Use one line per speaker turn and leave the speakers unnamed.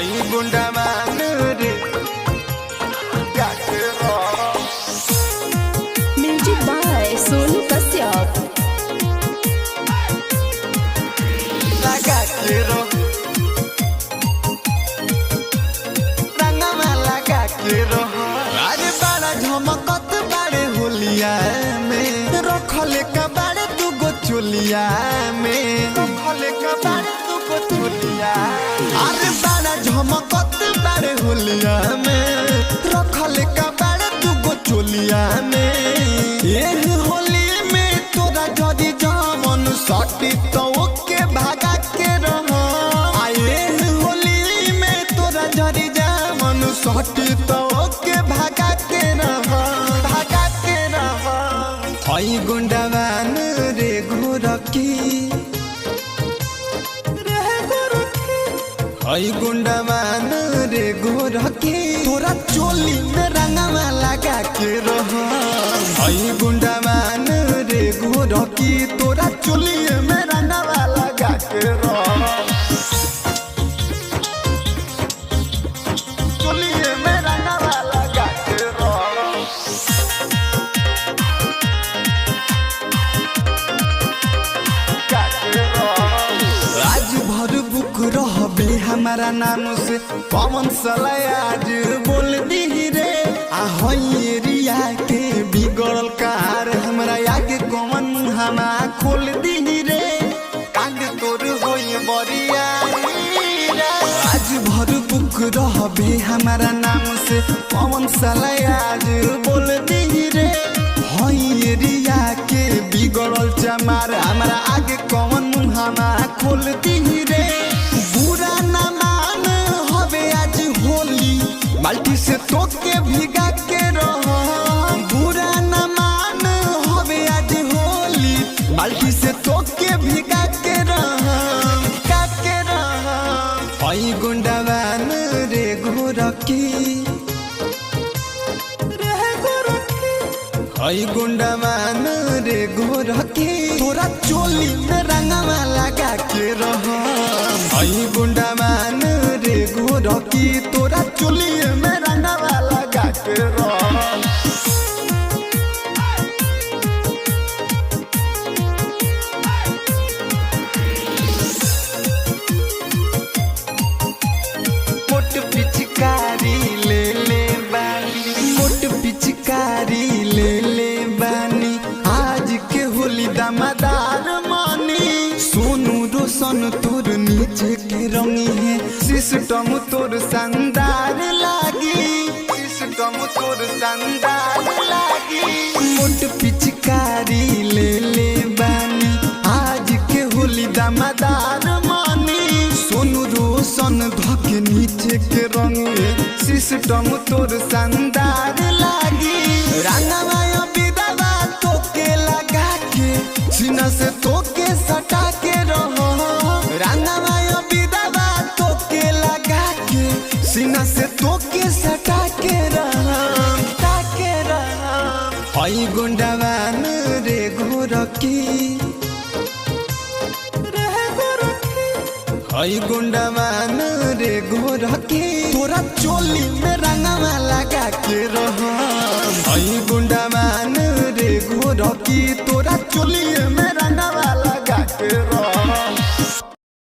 हई गुंडा मान रे गाके रो।
Music by Sonu Kashyap.
लगा के रो रंगमा लगा के रो। अरे बड़ा झमकत बाड़े होलिया में रखले का बाड़े तू गो चोलिया में रखले का बाड़े तू गो चोलिया। अरे बड़ा झमकत बाड़े होलिया में रखले का बाड़े तू गो चोलिया में। ये होली में तोरा जदी जामन सटी तो के भागा के रहो। आए होली में तोरा जदी जामन सटी तो के भागा के रहो भागा के रहो। हई गुंडा मान रे घोरकी हई गुंडा मान रे घोरकी तोरा चोली में रंगवा लगा के रहो। हई गुंडा मान रे घोरकी तोरा चोली में रंगवा लगा के रहो। चोली में रंगवा लगा के रहो। आज भर बुक रहबे हमारा नाम से पवन सलाय आज बोल दी रे। आ हई एरिया के बिगड़ल कार हमरा आगे कौन हमा खोल दी रे। कांड तोर होई बरिया आज भर बुक रहबे हमारा नाम से पवन सलाय आज बोल दी रे। हई एरिया के बिगड़ल चमार हमरा आगे कौन हमा खोल दी रे। बुरा ना मान हवे आज होली बाल्टी से तो के भिगा के रहो। बुरा ना मान हवे आज होली बाल्टी से तो के भिगा के रहो का के रहो। हई गुंडा मान रे घोरकी हई गुंडा मान रे घोरकी तोरा चोली में रंगवा लगा के रहो। हई गुंडा मान रे घोरकी तोरा चोली में रंगवा लगा के रहो। मोट पिचकारी ले ले बानी मोट पिचकारी ले ले बानी आज के होली दामदार मानी। सोनू रोशन तोर नीचे के रंगी है सिस्टम तोर शानदार लागी सिस्टम तोर शानदार लागी। मोट पिचकारी ले ले बानी आज के होली दामदार मानी। सोनू रोशन धके नीचे के रंगे सिस्टम तोर शानदार लागी। रंगवा बिदवा तो के लगा के सीना से तो के सटा के रहो। रंगवा बिदवा तो के लगा के सीना से तो के सटा के रहो के रहो। हई गुंडा मान रे घोरकी हई गुंडा मान रे घोरकी तोरा चोली में रंगवा लगा के रहो। हई गुंडा मान रे घोरकी तोरा चोली में रंगवा लगा के रहो।